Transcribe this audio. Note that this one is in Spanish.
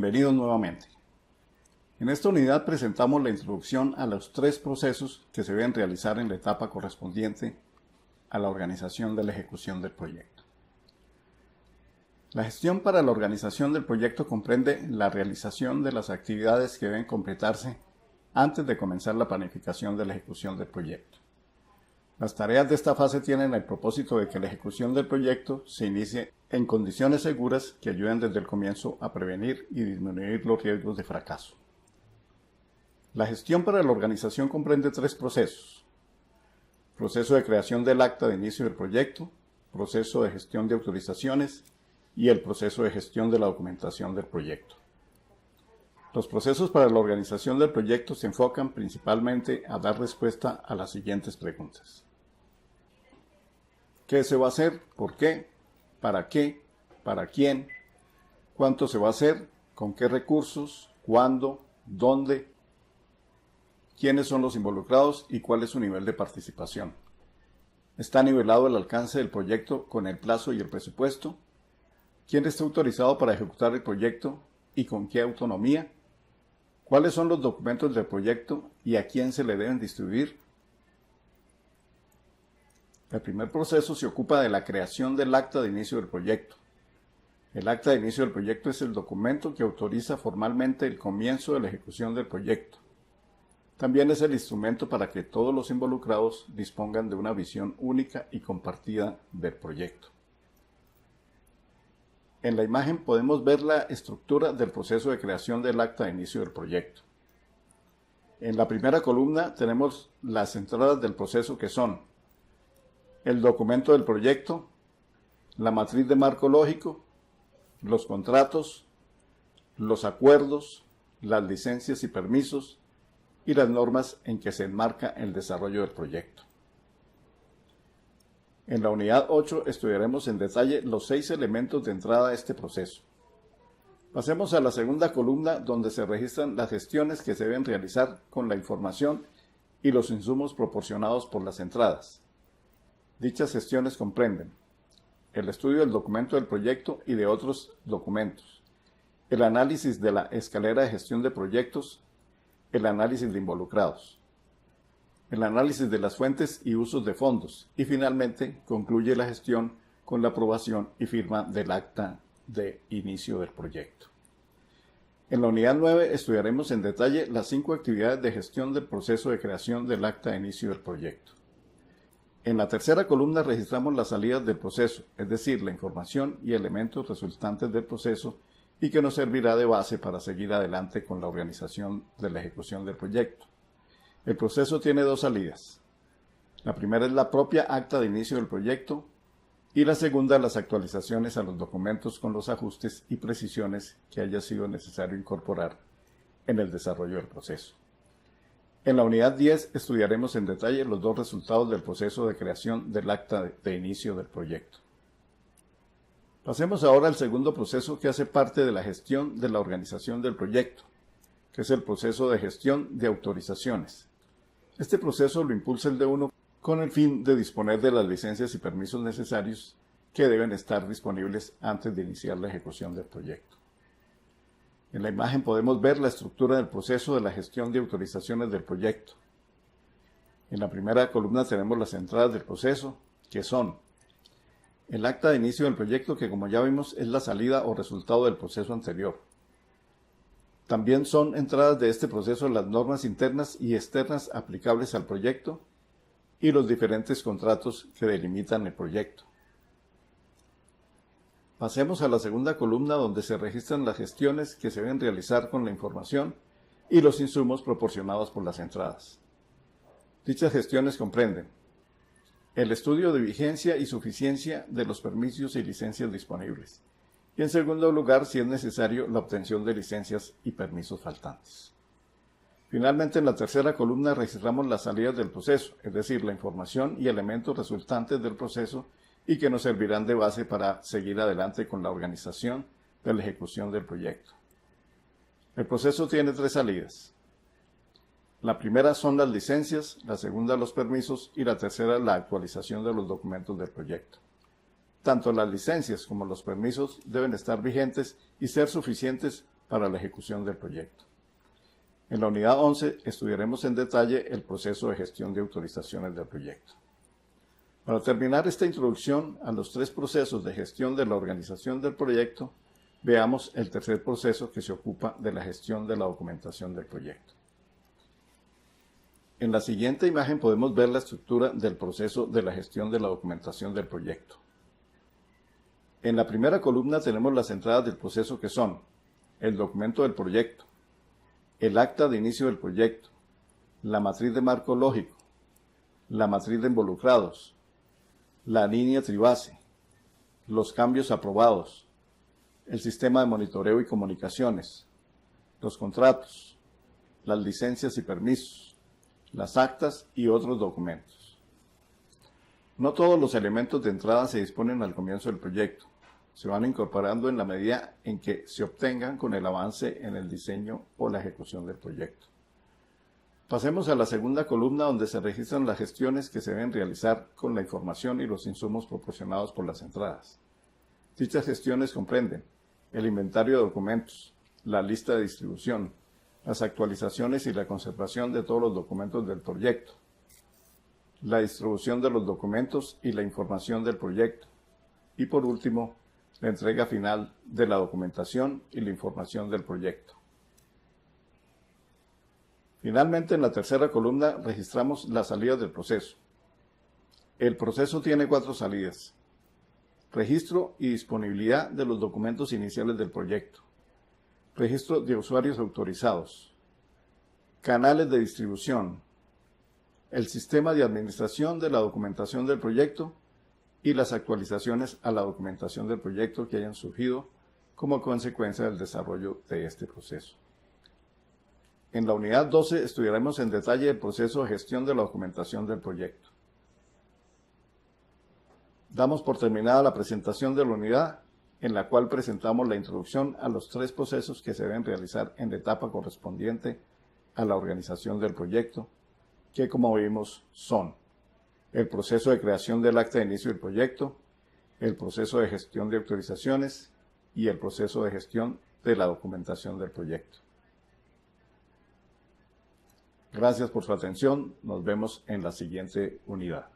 Bienvenidos nuevamente. En esta unidad presentamos la introducción a los 3 procesos que se deben realizar en la etapa correspondiente a la organización de la ejecución del proyecto. La gestión para la organización del proyecto comprende la realización de las actividades que deben completarse antes de comenzar la planificación de la ejecución del proyecto. Las tareas de esta fase tienen el propósito de que la ejecución del proyecto se inicie en condiciones seguras que ayuden desde el comienzo a prevenir y disminuir los riesgos de fracaso. La gestión para la organización comprende 3 procesos: proceso de creación del acta de inicio del proyecto, proceso de gestión de autorizaciones y el proceso de gestión de la documentación del proyecto. Los procesos para la organización del proyecto se enfocan principalmente a dar respuesta a las siguientes preguntas: ¿qué se va a hacer? ¿Por qué? ¿Para qué? ¿Para quién? ¿Cuánto se va a hacer? ¿Con qué recursos? ¿Cuándo? ¿Dónde? ¿Quiénes son los involucrados y cuál es su nivel de participación? ¿Está nivelado el alcance del proyecto con el plazo y el presupuesto? ¿Quién está autorizado para ejecutar el proyecto y con qué autonomía? ¿Cuáles son los documentos del proyecto y a quién se le deben distribuir? El primer proceso se ocupa de la creación del acta de inicio del proyecto. El acta de inicio del proyecto es el documento que autoriza formalmente el comienzo de la ejecución del proyecto. También es el instrumento para que todos los involucrados dispongan de una visión única y compartida del proyecto. En la imagen podemos ver la estructura del proceso de creación del acta de inicio del proyecto. En la primera columna tenemos las entradas del proceso, que son el documento del proyecto, la matriz de marco lógico, los contratos, los acuerdos, las licencias y permisos y las normas en que se enmarca el desarrollo del proyecto. En la unidad 8 estudiaremos en detalle los 6 elementos de entrada a este proceso. Pasemos a la segunda columna, donde se registran las gestiones que se deben realizar con la información y los insumos proporcionados por las entradas. Dichas gestiones comprenden el estudio del documento del proyecto y de otros documentos, el análisis de la escalera de gestión de proyectos, el análisis de involucrados, el análisis de las fuentes y usos de fondos, y finalmente concluye la gestión con la aprobación y firma del acta de inicio del proyecto. En la unidad 9 estudiaremos en detalle las 5 actividades de gestión del proceso de creación del acta de inicio del proyecto. En la tercera columna registramos las salidas del proceso, es decir, la información y elementos resultantes del proceso, y que nos servirá de base para seguir adelante con la organización de la ejecución del proyecto. El proceso tiene 2 salidas. La primera es la propia acta de inicio del proyecto y la segunda las actualizaciones a los documentos con los ajustes y precisiones que haya sido necesario incorporar en el desarrollo del proceso. En la unidad 10 estudiaremos en detalle los 2 resultados del proceso de creación del acta de inicio del proyecto. Pasemos ahora al segundo proceso que hace parte de la gestión de la organización del proyecto, que es el proceso de gestión de autorizaciones. Este proceso lo impulsa el D1 con el fin de disponer de las licencias y permisos necesarios que deben estar disponibles antes de iniciar la ejecución del proyecto. En la imagen podemos ver la estructura del proceso de la gestión de autorizaciones del proyecto. En la primera columna tenemos las entradas del proceso, que son el acta de inicio del proyecto, que como ya vimos es la salida o resultado del proceso anterior. También son entradas de este proceso las normas internas y externas aplicables al proyecto y los diferentes contratos que delimitan el proyecto. Pasemos a la segunda columna, donde se registran las gestiones que se deben realizar con la información y los insumos proporcionados por las entradas. Dichas gestiones comprenden el estudio de vigencia y suficiencia de los permisos y licencias disponibles, y en segundo lugar, si es necesario, la obtención de licencias y permisos faltantes. Finalmente, en la tercera columna registramos las salidas del proceso, es decir, la información y elementos resultantes del proceso y que nos servirán de base para seguir adelante con la organización de la ejecución del proyecto. El proceso tiene 3 salidas. La primera son las licencias, la segunda los permisos y la tercera la actualización de los documentos del proyecto. Tanto las licencias como los permisos deben estar vigentes y ser suficientes para la ejecución del proyecto. En la unidad 11 estudiaremos en detalle el proceso de gestión de autorizaciones del proyecto. Para terminar esta introducción a los 3 procesos de gestión de la organización del proyecto, veamos el tercer proceso que se ocupa de la gestión de la documentación del proyecto. En la siguiente imagen podemos ver la estructura del proceso de la gestión de la documentación del proyecto. En la primera columna tenemos las entradas del proceso que son el documento del proyecto, el acta de inicio del proyecto, la matriz de marco lógico, la matriz de involucrados, la línea tribase, los cambios aprobados, el sistema de monitoreo y comunicaciones, los contratos, las licencias y permisos, las actas y otros documentos. No todos los elementos de entrada se disponen al comienzo del proyecto. Se van incorporando en la medida en que se obtengan con el avance en el diseño o la ejecución del proyecto. Pasemos a la segunda columna donde se registran las gestiones que se deben realizar con la información y los insumos proporcionados por las entradas. Dichas gestiones comprenden el inventario de documentos, la lista de distribución, las actualizaciones y la conservación de todos los documentos del proyecto, la distribución de los documentos y la información del proyecto, y por último, la entrega final de la documentación y la información del proyecto. Finalmente, en la tercera columna registramos las salidas del proceso. El proceso tiene 4 salidas: registro y disponibilidad de los documentos iniciales del proyecto, registro de usuarios autorizados, canales de distribución, el sistema de administración de la documentación del proyecto y las actualizaciones a la documentación del proyecto que hayan surgido como consecuencia del desarrollo de este proceso. En la unidad 12 estudiaremos en detalle el proceso de gestión de la documentación del proyecto. Damos por terminada la presentación de la unidad, en la cual presentamos la introducción a los 3 procesos que se deben realizar en la etapa correspondiente a la organización del proyecto, que como vimos son el proceso de creación del acta de inicio del proyecto, el proceso de gestión de autorizaciones y el proceso de gestión de la documentación del proyecto. Gracias por su atención, nos vemos en la siguiente unidad.